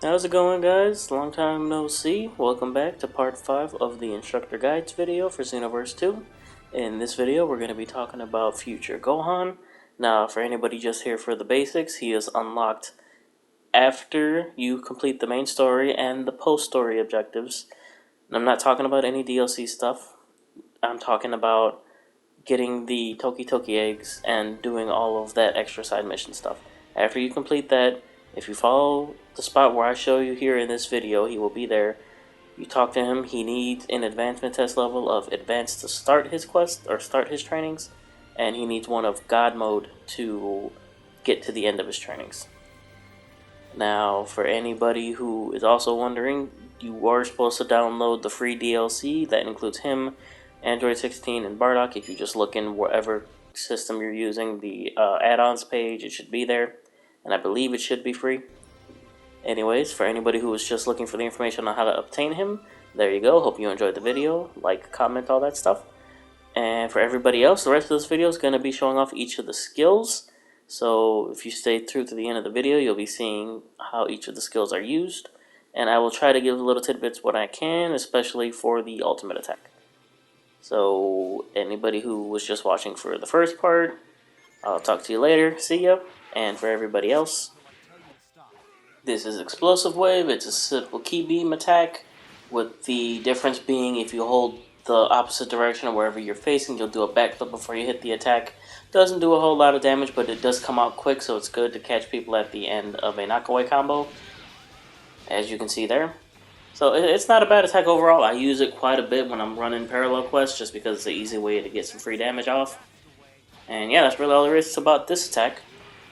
How's it going, guys? Long time no see. Welcome back to part 5 of the Instructor Guides video for Xenoverse 2. In this video, we're going to be talking about future Gohan. Now, for anybody just here for the basics, he is unlocked after you complete the main story and the post-story objectives. And I'm not talking about any DLC stuff. I'm talking about getting the Toki Toki eggs and doing all of that extra side mission stuff. After you complete that, if you follow the spot where I show you here in this video, he will be there. You talk to him. He needs an advancement test level of advanced to start his quest or start his trainings, and he needs one of God mode to get to the end of his trainings. Now, for anybody who is also wondering, you are supposed to download the free DLC. That includes him, Android 16, and Bardock. If you just look in whatever system you're using, the add-ons page, it should be there. And I believe it should be free. Anyways, for anybody who was just looking for the information on how to obtain him, there you go. Hope you enjoyed the video. Like, comment, all that stuff. And for everybody else, the rest of this video is going to be showing off each of the skills. So if you stay through to the end of the video, you'll be seeing how each of the skills are used. And I will try to give little tidbits when I can, especially for the ultimate attack. So anybody who was just watching for the first part, I'll talk to you later. See ya. And for everybody else, this is Explosive Wave. It's a simple key beam attack, with the difference being if you hold the opposite direction of wherever you're facing, you'll do a backflip before you hit the attack. Doesn't do a whole lot of damage, but it does come out quick, so it's good to catch people at the end of a knockaway combo, as you can see there. So it's not a bad attack overall. I use it quite a bit when I'm running parallel quests, just because it's an easy way to get some free damage off. And yeah, that's really all there is about this attack.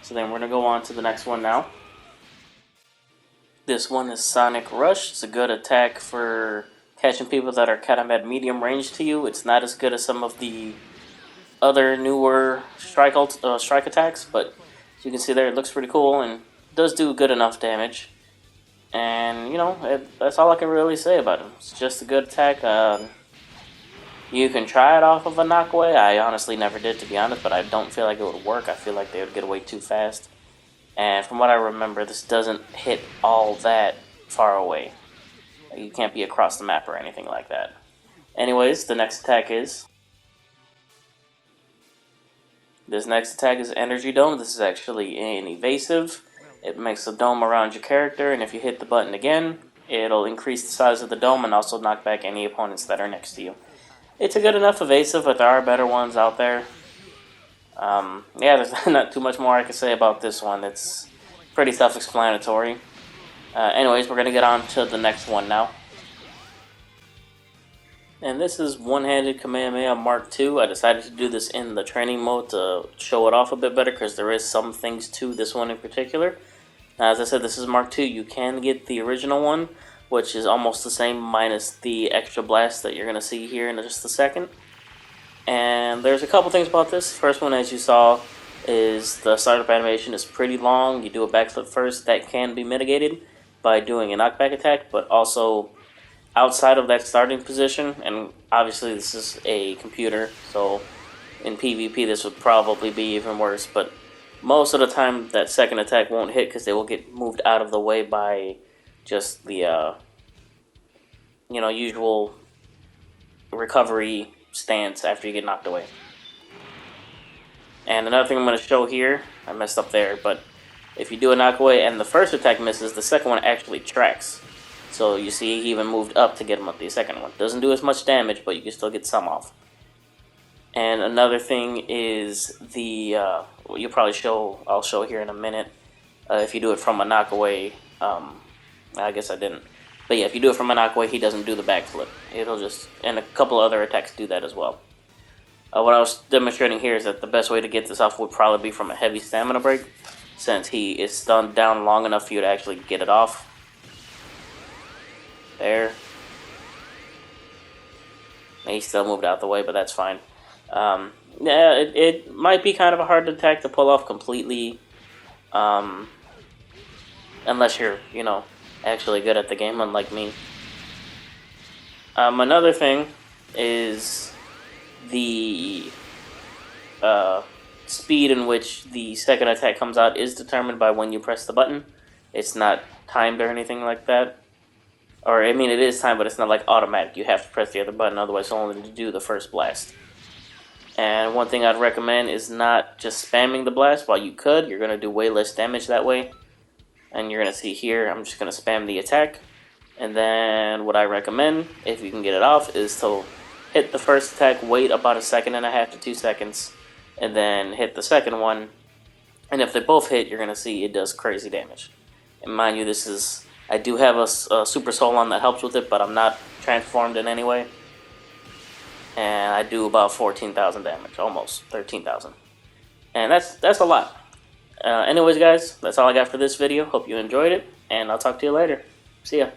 So then we're going to go on to the next one now. This one is Sonic Rush. It's a good attack for catching people that are kind of at medium range to you. It's not as good as some of the other newer strike attacks, but as you can see there, it looks pretty cool and does do good enough damage. And, you know, that's all I can really say about it. It's just a good attack. You can try it off of a knockaway. I honestly never did, to be honest, but I don't feel like it would work. I feel like they would get away too fast. And from what I remember, this doesn't hit all that far away. You can't be across the map or anything like that. Anyways, the next attack is... This next attack is Energy Dome. This is actually an evasive. It makes a dome around your character, and if you hit the button again, it'll increase the size of the dome and also knock back any opponents that are next to you. It's a good enough evasive, but there are better ones out there. Yeah, there's not too much more I can say about this one. It's pretty self-explanatory. Anyways, we're going to get on to the next one now. And this is One-Handed Kamehameha Mark II. I decided to do this in the training mode to show it off a bit better, because there is some things to this one in particular. Now, as I said, this is Mark II. You can get the original one, which is almost the same minus the extra blast that you're going to see here in just a second. And there's a couple things about this. First one, as you saw, is the startup animation is pretty long. You do a backflip first. That can be mitigated by doing a knockback attack, but also outside of that starting position, and obviously this is a computer, so in PvP this would probably be even worse, but most of the time that second attack won't hit because they will get moved out of the way by just the usual recovery stance after you get knocked away. And another thing I'm going to show here, I messed up there, but if you do a knockaway and the first attack misses, the second one actually tracks. So you see he even moved up to get him with the second one. Doesn't do as much damage, but you can still get some off. And another thing is the, I'll show here in a minute, if you do it from a knockaway, I guess I didn't. But yeah, if you do it from a knockaway, he doesn't do the backflip. It'll just, and a couple other attacks do that as well. What I was demonstrating here is that the best way to get this off would probably be from a heavy stamina break, since he is stunned down long enough for you to actually get it off. There. He still moved out the way, but that's fine. Yeah, it might be kind of a hard attack to pull off completely, unless you're, actually good at the game, unlike me. Another thing is the speed in which the second attack comes out is determined by when you press the button. It's not timed or anything like that. Or, I mean, it is timed, but it's not like automatic. You have to press the other button, otherwise only to do the first blast. And one thing I'd recommend is not just spamming the blast. While you could, you're going to do way less damage that way. And you're going to see here, I'm just going to spam the attack. And then what I recommend, if you can get it off, is to hit the first attack, wait about 1.5 to 2 seconds, and then hit the second one. And if they both hit, you're going to see it does crazy damage. And mind you, I do have a Super Solon that helps with it, but I'm not transformed in any way. And I do about 14,000 damage, almost 13,000. And that's a lot. Anyways, guys, that's all I got for this video. Hope you enjoyed it, and I'll talk to you later. See ya.